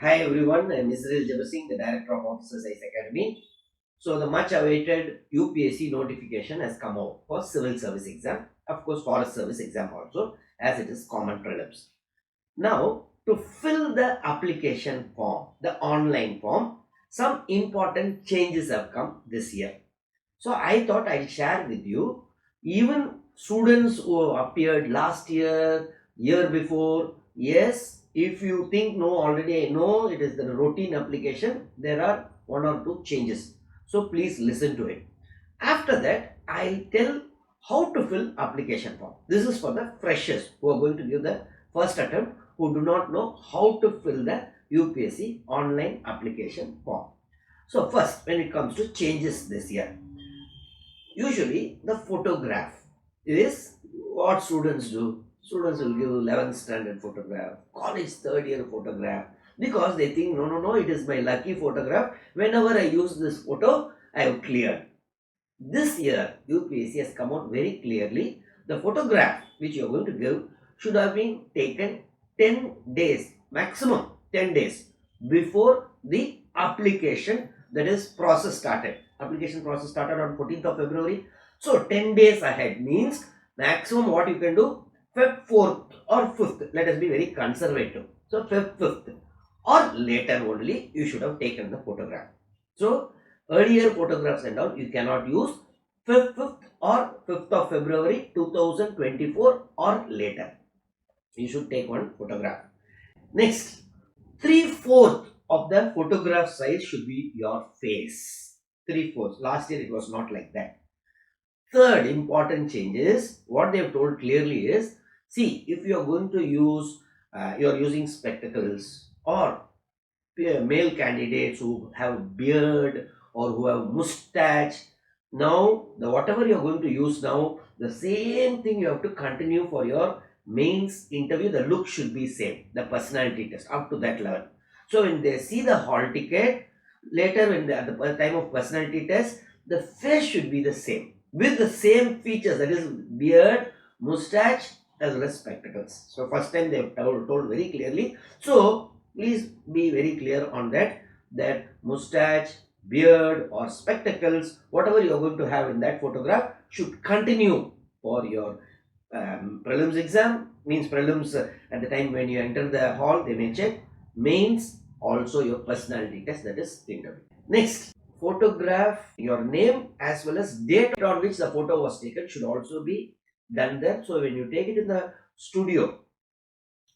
Hi everyone, I am Mr.Israel Jebasingh, the Director of Officers IAS Academy. So the much awaited UPSC notification has come out for Civil Service exam, of course Forest Service exam also, as it is common prelims. Now to fill the application form, the online form, some important changes have come this year. So I thought I'll share with you, even students who appeared last year, year before, yes, if you think no, already I know it is the routine application, there are one or two changes. So please listen to it. After that, I'll tell how to fill application form. This is for the freshers who are going to give the first attempt, who do not know how to fill the UPSC online application form. So first, when it comes to changes this year, usually the photograph is what students do. Students will give 11th standard photograph, college third year photograph, because they think no, it is my lucky photograph. Whenever I use this photo, I have cleared. This year, UPSC has come out very clearly. The photograph which you are going to give should have been taken 10 days, maximum 10 days before the application, that is process started. Application process started on 14th of February. So 10 days ahead means maximum what you can do, Feb 4th or 5th. Let us be very conservative. So Feb 5th or later only you should have taken the photograph. So earlier photographs and all you cannot use. 5th or 5th of February 2024 or later. You should take one photograph. Next, 3/4 of the photograph size should be your face. 3/4. Last year it was not like that. Third important change is, what they have told clearly is, see, if you are going to use, you are using spectacles, or male candidates who have beard or who have mustache, now the whatever you are going to use now, the same thing you have to continue for your mains interview. The look should be same, the personality test up to that level. So when they see the hall ticket later, when at the time of personality test, the face should be the same with the same features, that is beard, mustache as well as spectacles. So first time they have told very clearly. So please be very clear on that mustache, beard or spectacles, whatever you are going to have in that photograph, should continue for your prelims exam. Means prelims, at the time when you enter the hall they may check. Mains also your personality test, that is interview. Next, photograph, your name as well as date on which the photo was taken should also be done there. So when you take it in the studio,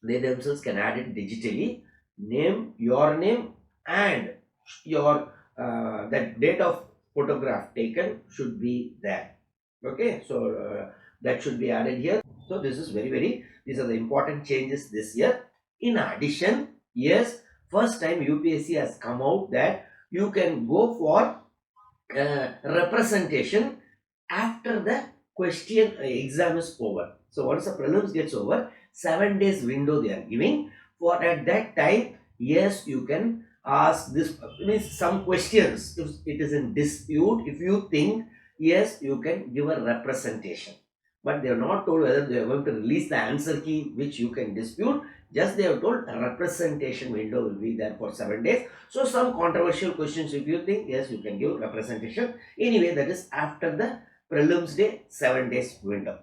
they themselves can add it digitally. Name, your name, and your that date of photograph taken should be there. Okay, so that should be added here. So this is very, these are the important changes this year. In addition, yes, first time UPSC has come out that you can go for representation after the question exam is over. So once the prelims gets over, 7 days window they are giving. For at that time, yes, you can ask this, means some questions. If it is in dispute, if you think, yes, you can give a representation. But they are not told whether they are going to release the answer key which you can dispute. Just they have told a representation window will be there for 7 days. So some controversial questions, if you think, yes, you can give representation. Anyway, that is after the prelims day, 7 days window.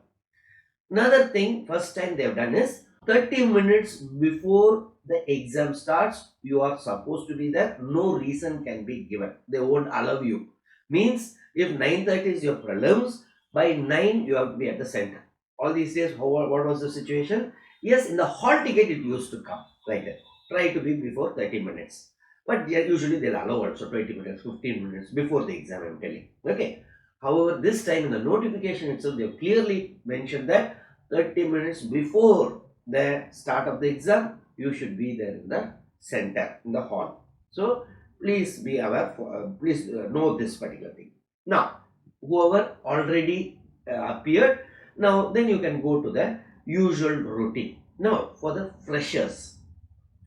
Another thing, first time they have done is 30 minutes before the exam starts, you are supposed to be there. No reason can be given. They won't allow you. Means if 9:30 is your prelims, by 9 you have to be at the center. All these days, what was the situation? Yes, in the hall ticket it used to come like that. Try to be before 30 minutes. But usually they'll allow also 20 minutes, 15 minutes before the exam, I'm telling. Okay. However, this time in the notification itself, they have clearly mentioned that 30 minutes before the start of the exam, you should be there in the center, in the hall. So please be aware, please know this particular thing. Now, whoever already appeared, now then you can go to the usual routine. Now, for the freshers,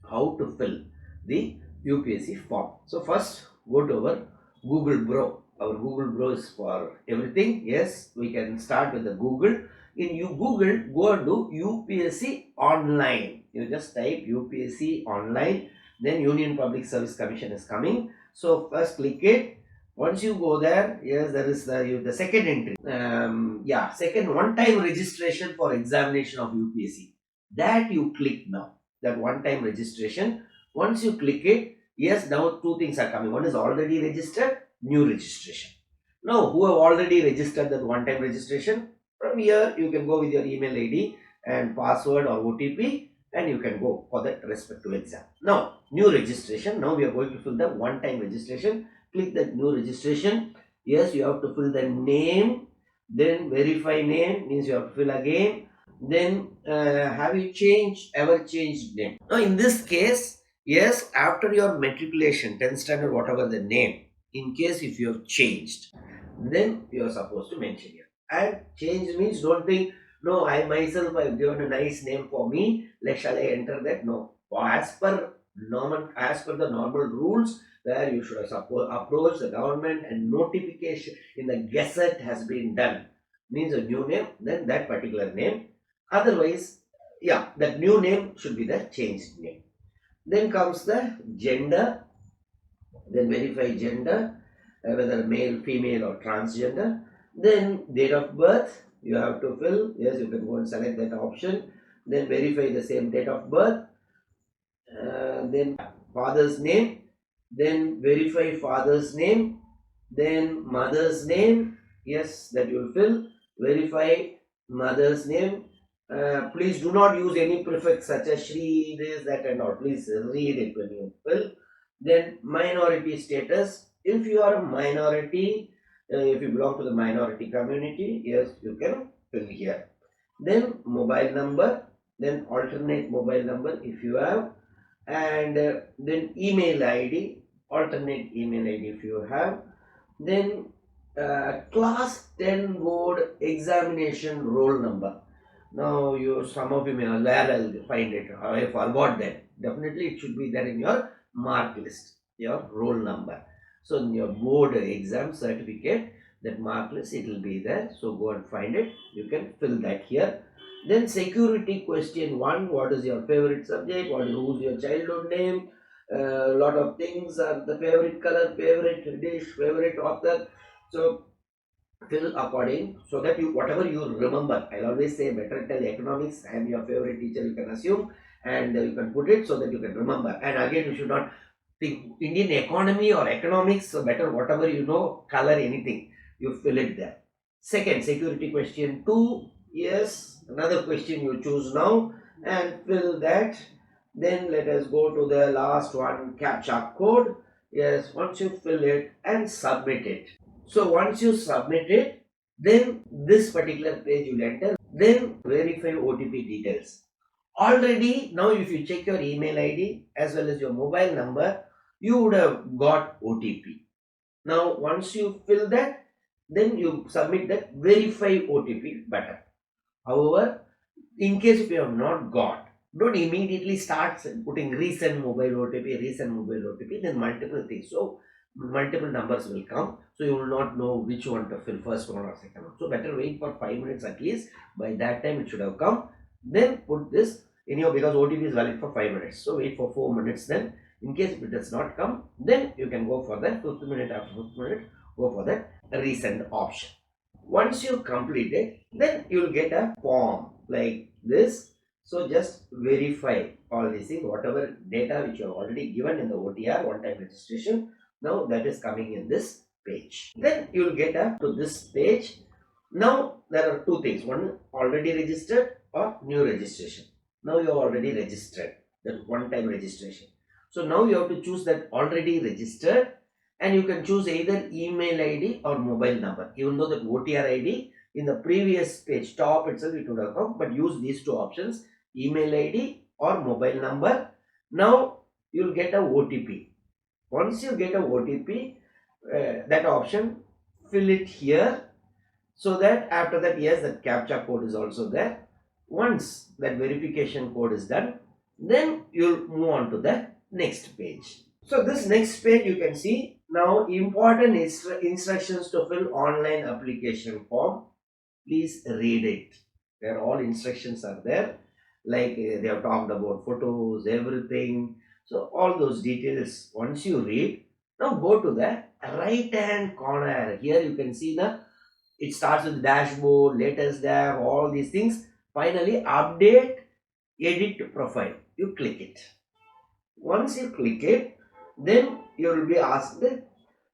how to fill the UPSC form. So first, go to our Google Bro. Our Google Bro is for everything. Yes, we can start with the Google. In Google, go and do UPSC online. You just type UPSC online. Then Union Public Service Commission is coming. So first click it. Once you go there, yes, there is the second entry. Second one-time registration for examination of UPSC. That you click now. That one-time registration. Once you click it, yes, now two things are coming. One is already registered, new registration. Now, who have already registered that one-time registration, from here you can go with your email ID and password or OTP, and you can go for that respective exam. Now, new registration. Now we are going to fill the one-time registration. Click that new registration. Yes, you have to fill the name, then verify name means you have to fill again. Then have you ever changed name? Now in this case, yes, after your matriculation, 10th standard, whatever the name, in case if you have changed, then you are supposed to mention here. And change means don't think, no, I myself have given a nice name for me, shall I enter that? No. As per the normal rules, where you should approach the government and notification in the gazette has been done, means a new name, then that particular name. Otherwise, yeah, that new name should be the changed name. Then comes the gender, then verify gender, whether male, female or transgender. Then date of birth, you have to fill, yes, you can go and select that option. Then verify the same date of birth. Then father's name, then verify father's name, then mother's name, yes, that you will fill, verify mother's name. Please do not use any prefix such as Shri, this, that and all. Please read it when you fill. Then minority status. If you are a minority, if you belong to the minority community, yes, you can fill here. Then mobile number, then alternate mobile number if you have, and then email ID, alternate email ID if you have. Then class 10 board examination roll number. Now some of you may know where I'll find it. I forgot that. Definitely it should be there in your mark list, your roll number. So in your board exam certificate, that mark list, it will be there. So go and find it. You can fill that here. Then security question 1, what is your favorite subject? Who's your childhood name? A lot of things are the favorite color, favorite dish, favorite author. So fill according, so that you whatever you remember. I'll always say better tell economics and your favorite teacher, you can assume, and you can put it so that you can remember. And again, you should not think Indian economy or economics, so better whatever you know, color anything, you fill it there. Second, security question 2, yes, another question you choose now and fill that. Then let us go to the last one, captcha code. Yes, once you fill it and submit it. So once you submit it, then this particular page you will enter, then verify OTP details. Already now if you check your email ID as well as your mobile number, you would have got OTP. Now once you fill that, then you submit that verify OTP button. However, in case if you have not got, don't immediately start putting resend mobile OTP, then multiple things. So multiple numbers will come. So you will not know which one to fill, first one or second one. So better wait for 5 minutes at least. By that time it should have come. Then put this in your, because OTP is valid for 5 minutes. So wait for 4 minutes then. In case if it does not come, then you can go for the 5th minute, after 5th minute, go for the resend option. Once you complete it, then you will get a form like this. So just verify all these things, whatever data which you have already given in the OTR, one-time registration. Now that is coming in this page. Then you will get up to this page. Now there are two things. One, already registered or new registration. Now you are already registered, that one-time registration. So now you have to choose that already registered, and you can choose either email ID or mobile number. Even though that OTR ID in the previous page top itself it would have come, but use these two options, email ID or mobile number. Now you will get a OTP. Once you get a OTP, that option, fill it here, so that after that, yes, that captcha code is also there. Once that verification code is done, then you'll move on to the next page. So this next page you can see now important instructions to fill online application form. Please read it. There all instructions are there. Like they have talked about photos, everything. So all those details once you read, now go to the right hand corner. Here you can see it starts with dashboard, latest dev, all these things. Finally, update, edit profile. You click it. Once you click it, then you will be asked the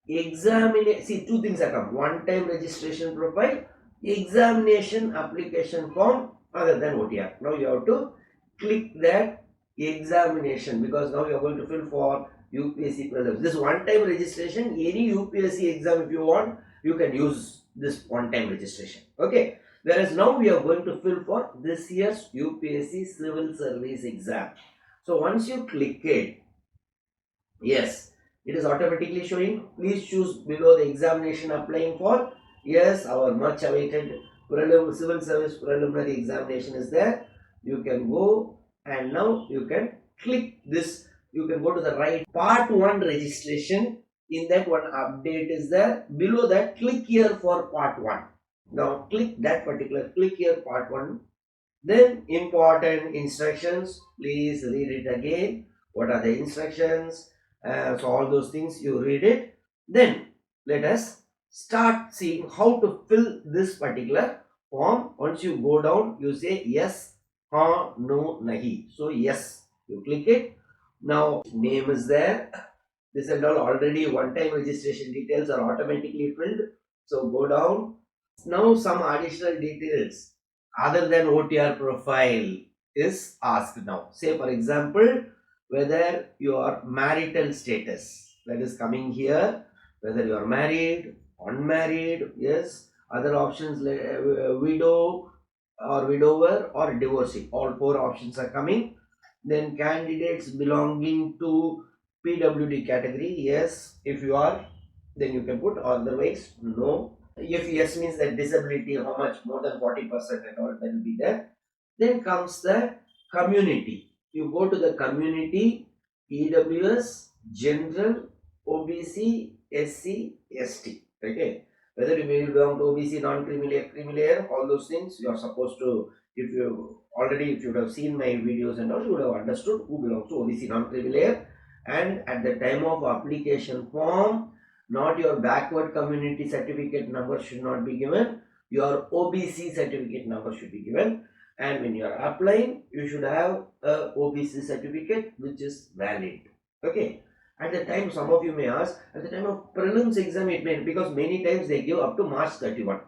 examination. See, two things are come: one time registration profile, examination application form other than OTR. Now you have to click that examination, because now you are going to fill for UPSC prelims. This one time registration, any UPSC exam, if you want, you can use this one time registration. Okay. Whereas now we are going to fill for this year's UPSC Civil Service exam. So once you click it, yes, it is automatically showing. Please choose below the examination applying for. Yes, our much awaited civil service preliminary examination is there. You can go and now you can click this. You can go to the right part 1 registration. In that one update is there. Below that, click here for part 1. Now click that particular, click here part 1. Then important instructions. Please read it again. What are the instructions? So all those things you read it. Then let us start seeing how to fill this particular form. Once you go down, you say yes, ha, no, nahi. So yes, you click it. Now name is there. This and all already one-time registration details are automatically filled. So go down. Now some additional details other than OTR profile is asked now. Say for example, whether your marital status, that is coming here, whether you are married, unmarried, yes, other options like widow or widower or divorcee, all 4 options are coming. Then candidates belonging to PWD category, yes, if you are, then you can put, otherwise no. If yes means that disability, how much, more than 40% and all, that will be there. Then comes the community. You go to the community, EWS, general, OBC, SC, ST. Okay. Whether you may belong to OBC, non-creamy layer, creamy layer, all those things you are supposed to, if you already, if you would have seen my videos and all, you would have understood who belongs to OBC, non-creamy layer. And at the time of application form, not your backward community certificate number should not be given, your OBC certificate number should be given. And when you are applying, you should have a OBC certificate which is valid. Okay. At the time, some of you may ask, at the time of prelims exam, it may, because many times they give up to March 31,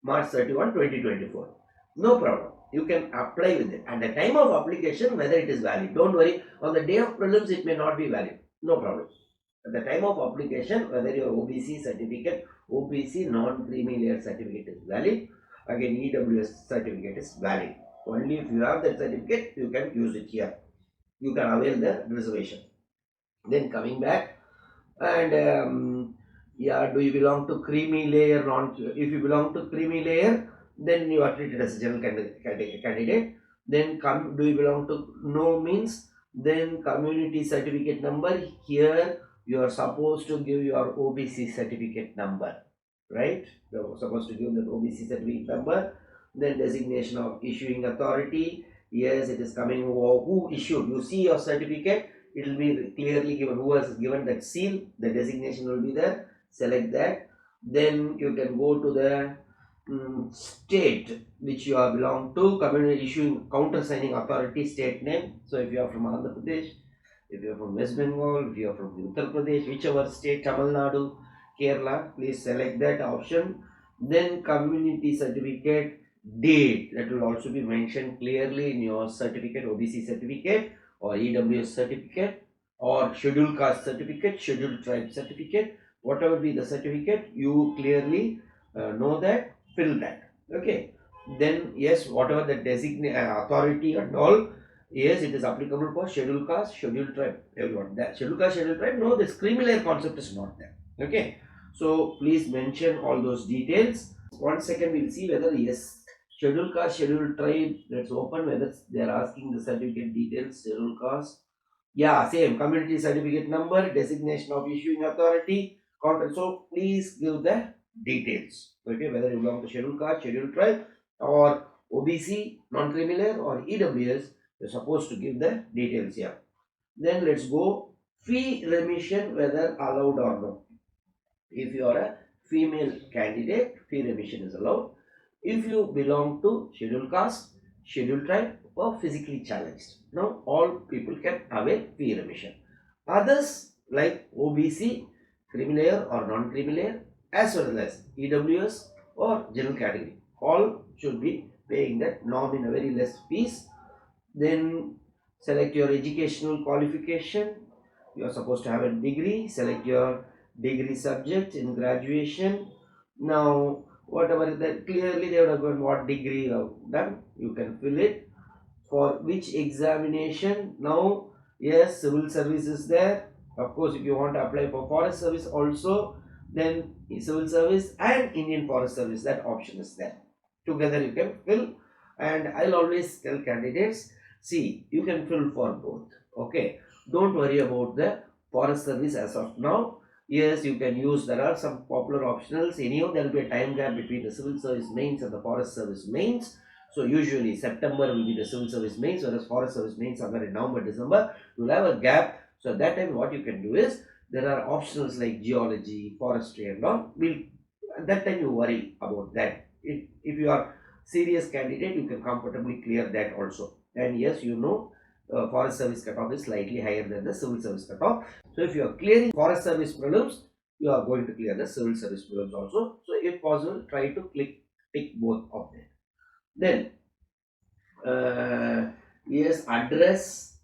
2024. No problem. You can apply with it. At the time of application, whether it is valid, don't worry. On the day of prelims, it may not be valid. No problem. At the time of application, whether your OBC certificate, OBC non-creamy layer certificate is valid, again EWS certificate is valid. Only if you have that certificate, you can use it here. You can avail the reservation. Then coming back, and yeah, do you belong to creamy layer? If you belong to creamy layer, then you are treated as a general candidate. Then do you belong to no means? Then community certificate number. Here you are supposed to give your OBC certificate number, right? You are supposed to give the OBC certificate number. Then designation of issuing authority. Yes, it is coming. Who issued? You see your certificate, it will be clearly given who has given that seal, the designation will be there. Select that. Then you can go to the state which you are belong to, community issuing countersigning authority, state name. So if you are from Andhra Pradesh, if you are from West Bengal, if you are from Uttar Pradesh, whichever state, Tamil Nadu, Kerala, please select that option. Then community certificate date, that will also be mentioned clearly in your certificate, OBC certificate or EWS certificate or scheduled caste certificate, scheduled tribe certificate, whatever be the certificate, you clearly know that, fill that. Okay. Then yes, whatever the designate authority and all, yes, it is applicable for scheduled caste, scheduled tribe, everyone. That scheduled caste, scheduled tribe, no, this creamy layer concept is not there. Okay. So please mention all those details. 1 second, we'll see whether yes, scheduled caste, scheduled tribe, let's open whether they are asking the certificate details, scheduled caste. Yeah, same, community certificate number, designation of issuing authority, contact. So please give the details. Okay, whether you belong to scheduled caste, scheduled tribe or OBC, non-creamy layer or EWS, you're supposed to give the details here. Then let's go fee remission, whether allowed or no. If you are a female candidate, fee remission is allowed. If you belong to scheduled caste, scheduled tribe, or physically challenged, now all people can avail fee remission. Others like OBC, creamy layer or non-creamy layer, as well as EWS or general category, all should be paying that norm in a very less fees. Then select your educational qualification. You are supposed to have a degree. Select your degree subject in graduation. Now whatever that, clearly they would have given what degree you have done, you can fill it. For which examination, now yes, civil service is there. Of course, if you want to apply for forest service also, then civil service and Indian forest service, that option is there. Together you can fill. And I'll always tell candidates, see, you can fill for both. Okay, don't worry about the forest service as of now. Yes, you can use, there are some popular optionals. Anyhow, there will be a time gap between the civil service mains and the forest service mains. So usually September will be the civil service mains, whereas forest service mains somewhere in November, December. You will have a gap. So at that time what you can do is, there are optionals like geology, forestry and all. At that time you worry about that. If you are serious candidate, you can comfortably clear that also. And yes, you know, forest service cutoff is slightly higher than the civil service cutoff. So if you are clearing forest service prelims, you are going to clear the civil service prelims also. So if possible, try to tick both of them. Then yes, address,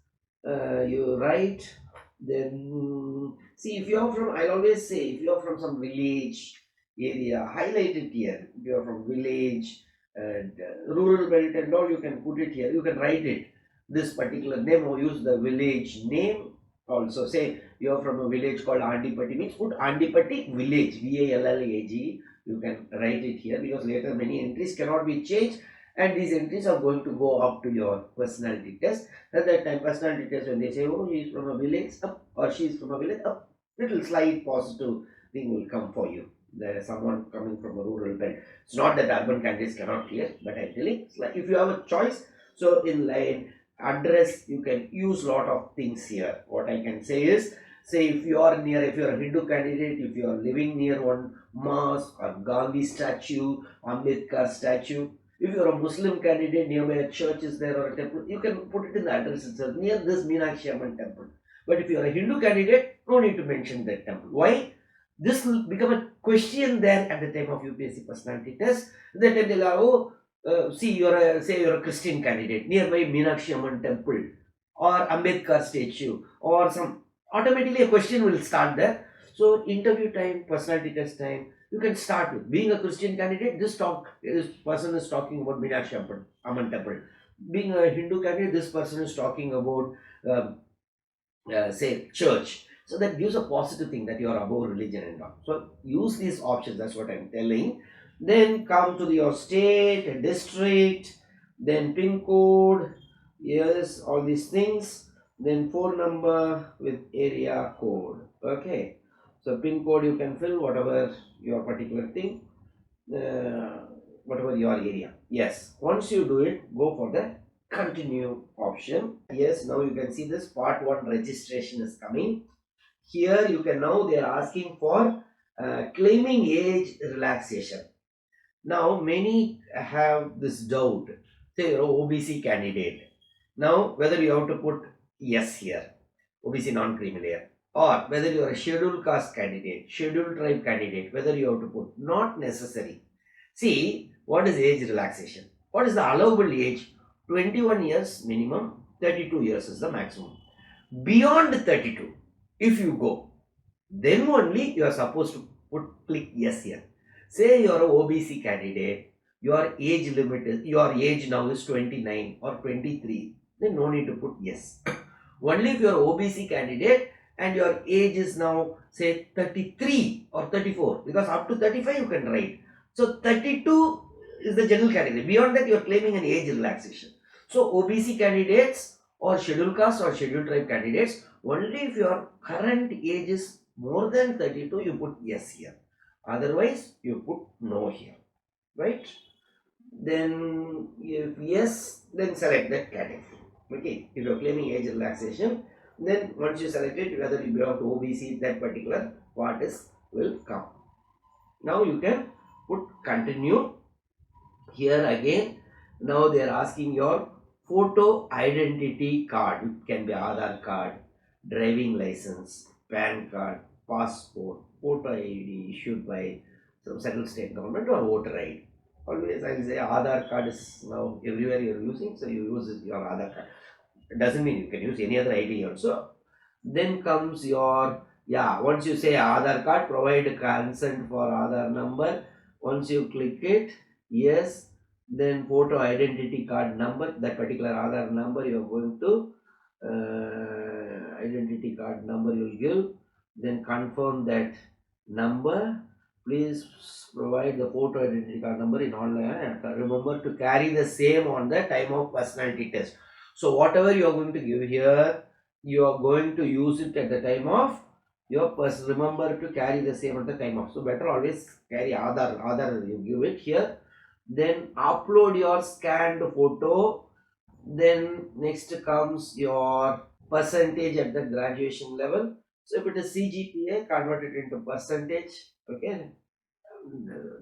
you write. Then see, if you are from, I'll always say, if you are from some village area, highlight it here. If you are from village and rural belt and all, you can put it here, you can write it, this particular name, or use the village name. Also say you are from a village called Andipati, means put Andipati village, VALLAG. You can write it here, because later many entries cannot be changed, and these entries are going to go up to your personality test. At that time, personality test, when they say, oh, he is from a village, up, or she is from a village, up, little slight positive thing will come for you. There is someone coming from a rural belt. It's not that urban candidates cannot clear, but I'm telling, it's like if you have a choice. So in line address, you can use lot of things here. What I can say is, say if you are near, if you are a Hindu candidate, if you are living near one mosque or Gandhi statue, Ambedkar statue. If you are a Muslim candidate, nearby a church is there or a temple, you can put it in the address itself, near this Meenakshi Amman temple. But if you are a Hindu candidate, no need to mention that temple. Why? This will become a question there at the time of UPSC personality test. That time they'll have, oh, see, say you're a Christian candidate, nearby Meenakshi Amman temple or Ambedkar statue or some, automatically a question will start there. So interview time, personality test time, you can start with being a Christian candidate. This person is talking about Meenakshi Amman temple. Being a Hindu candidate, this person is talking about say church. So that gives a positive thing that you are above religion and all. So use these options. That's what I'm telling. Then come to your state, district, then pin code. Yes, all these things. Then phone number with area code. Okay. So pin code you can fill whatever your particular thing, whatever your area. Yes. Once you do it, go for the continue option. Yes. Now you can see this part 1 registration is coming. Here you can, now they are asking for claiming age relaxation. Now many have this doubt. Say you're an OBC candidate. Now whether you have to put yes here, OBC non-creamy layer, or whether you are a scheduled caste candidate, scheduled tribe candidate, whether you have to put, not necessary. See, what is age relaxation? What is the allowable age? 21 years minimum, 32 years is the maximum. Beyond 32, if you go, then only you are supposed to click yes here. Say you are a OBC candidate, your age limit is, your age now is 29 or 23, then no need to put yes. Only if you are OBC candidate and your age is now say 33 or 34, because up to 35 you can write. So 32 is the general category. Beyond that you are claiming an age relaxation. So OBC candidates or scheduled caste or scheduled tribe candidates, only if your current age is more than 32 you put yes here. Otherwise you put no here. Right? Then if yes, then select that category. Okay, if you are claiming age relaxation, Then once you select it, whether you belong to OBC, that particular part is will come. Now you can put continue. Here again, now they are asking your photo identity card. It can be Aadhaar card, driving license, PAN card, passport, photo ID issued by some central state government or voter ID. Always I will say Aadhaar card is now everywhere you are using, so you use your Aadhaar card. It doesn't mean you can use any other ID also. Then comes your, yeah, once you say Aadhaar card, provide consent for Aadhaar number. Once you click it, yes, then photo identity card number, that particular Aadhaar number you are going to, identity card number you will give, then confirm that number. Please provide the photo identity card number in online and remember to carry the same on the time of personality test. So whatever you are going to give here, you are going to use it at the time of your person. Remember to carry the same at the time of. So better always carry Aadhaar you give it here. Then upload your scanned photo. Then next comes your percentage at the graduation level. So if it is CGPA, convert it into percentage. Okay,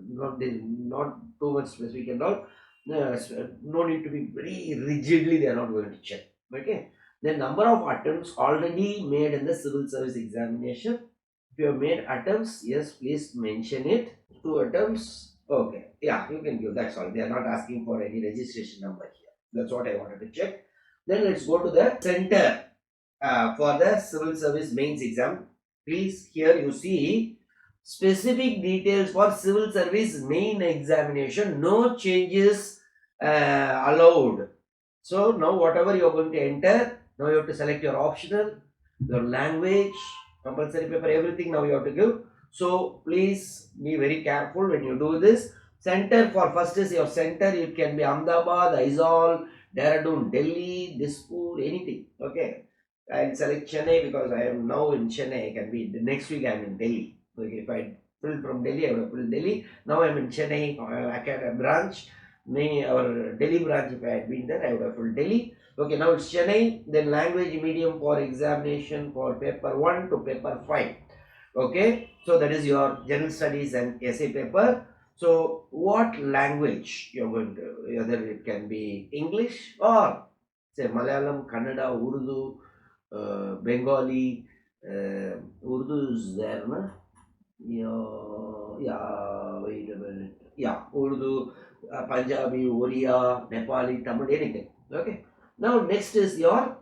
not too much specific and all. No need to be very rigidly, they are not going to check. Okay, the number of attempts already made in the civil service examination. If you have made attempts, yes, please mention it. 2 attempts. Okay, yeah, you can give. That's all. They are not asking for any registration number here. That's what I wanted to check. Then let's go to the center for the civil service mains exam. Please, here you see specific details for civil service main examination. No changes allowed. So now whatever you are going to enter, now you have to select your optional, your language, compulsory paper, everything now you have to give. So please be very careful when you do this. Center for first is your center. It can be Ahmedabad, Aizawl, Dehradun, Delhi, Dispur, anything. Okay. I'll select Chennai because I am now in Chennai. I can be the next week I am in Delhi. Okay, if I filled from Delhi, I would have filled Delhi. Now I am in Chennai. I can a branch. Our Delhi branch, if I had been there, I would have filled Delhi. Okay, now it's Chennai. Then language medium for examination for paper 1 to paper 5. Okay, so that is your general studies and essay paper. So what language you're going to, either it can be English or say Malayalam, Kannada, Urdu, Bengali, Urdu is there, na? Yeah, wait a minute. Yeah, Urdu, Punjabi, Oriya, Nepali, Tamil, anything. Okay. Now next is your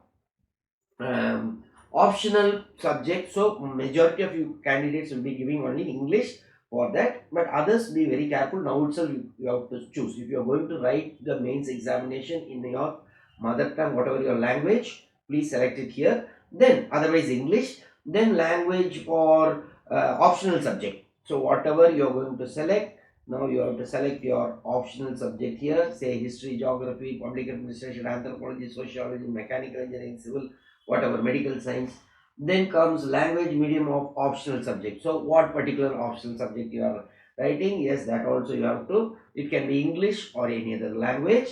optional subject. So majority of you candidates will be giving only English for that, but others be very careful. Now itself you have to choose. If you are going to write the mains examination in your mother tongue, whatever your language, please select it here. Then otherwise English. Then language for optional subject. So whatever you are going to select, now you have to select your optional subject here. Say history, geography, public administration, anthropology, sociology, mechanical engineering, civil, whatever, medical science. Then comes language medium of optional subject. So what particular optional subject you are writing? Yes, that also you have to. It can be English or any other language.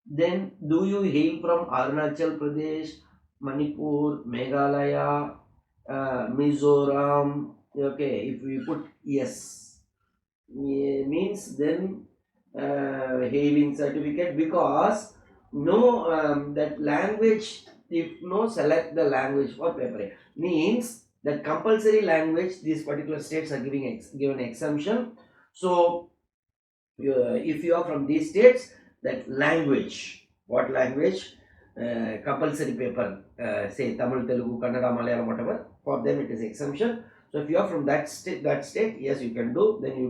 Then do you hail from Arunachal Pradesh, Manipur, Meghalaya, Mizoram? Okay, if we put yes, means then hailing certificate, because no that language, if no select the language for paper A, means that compulsory language these particular states are giving given exemption. So if you are from these states, that language, what language, compulsory paper, say Tamil, Telugu, Kannada, Malayalam, whatever, for them it is exemption. So if you are from that state, yes, you can do. Then you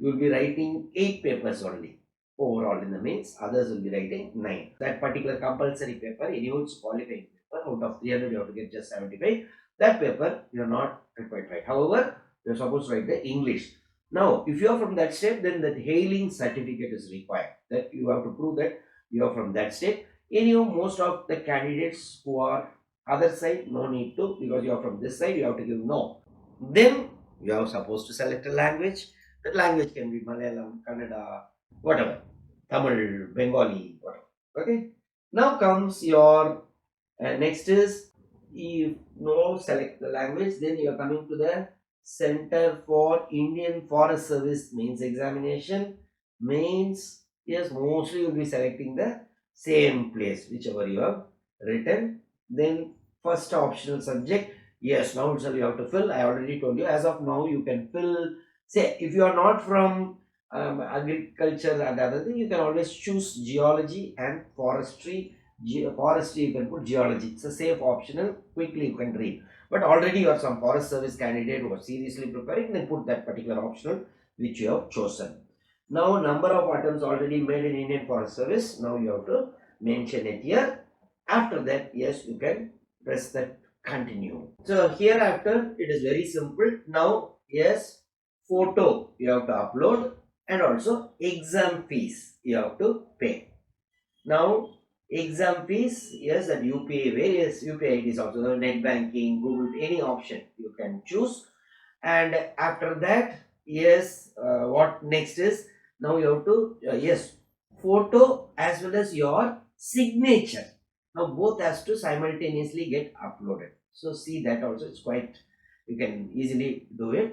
will be writing 8 papers only overall in the mains. Others will be writing 9. That particular compulsory paper, anyone's qualifying paper, out of 300 you have to get just 75. That paper you are not required to write. However, you are supposed to write the English. Now, if you are from that state, then that hailing certificate is required. That you have to prove that you are from that state. Most of the candidates who are other side, no need to, because you are from this side, you have to give no. Then you are supposed to select a language. That language can be Malayalam, Kannada, whatever, Tamil, Bengali, whatever. Okay. Now comes your next is If no select the language, then you are coming to the Center for Indian Forest Service Mains Examination. Mains, yes, mostly you will be selecting the same place whichever you have written. Then first optional subject, yes, now itself you have to fill. I already told you, as of now you can fill. Say if you are not from agriculture and other thing, you can always choose geology and forestry. Forestry you can put geology. It's a safe optional. Quickly you can read. But already you are some forest service candidate who are seriously preparing, then put that particular optional which you have chosen. Now number of attempts already made in Indian Forest Service. Now you have to mention it here. After that, yes, you can press that continue. So hereafter it is very simple. Now yes, photo you have to upload and also exam fees you have to pay. Now exam fees, yes, that UPI, various UPI IDs also, the net banking, Google, any option you can choose. And after that, yes, what next is, now you have to, yes, photo as well as your signature. Now both has to simultaneously get uploaded. So see that also, it's quite, you can easily do it.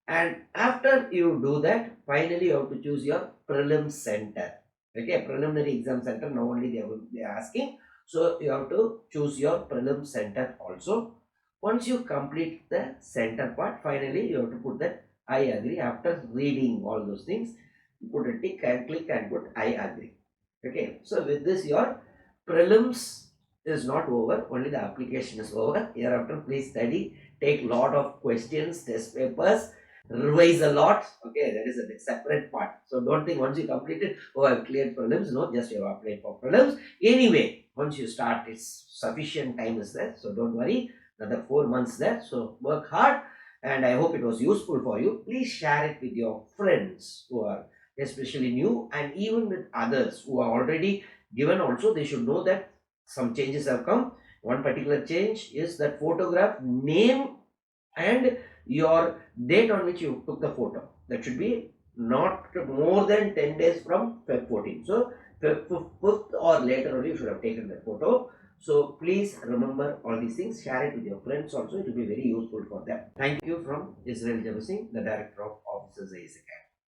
And after you do that, finally you have to choose your prelim center. Okay, preliminary exam center, now only they will be asking. So you have to choose your prelim center also. Once you complete the center part, finally you have to put that I agree. After reading all those things, put a tick and click and put I agree. Okay, so with this your prelims is not over, only the application is over. Hereafter please study, take lot of questions, test papers, revise a lot. Okay, that is a separate part. So don't think once you complete it, oh, I've cleared prelims. No, just you have applied for prelims. Anyway, once you start, it's sufficient time is there. So don't worry, another 4 months there. So work hard, and I hope it was useful for you. Please share it with your friends who are especially new, and even with others who are already given also. They should know that some changes have come. One particular change is that photograph name and your date on which you took the photo. That should be not more than 10 days from Feb 14. So Feb 5th or later only you should have taken that photo. So please remember all these things. Share it with your friends also. It will be very useful for them. Thank you from Israel Jebasingh, the Director of Officers AS Academy.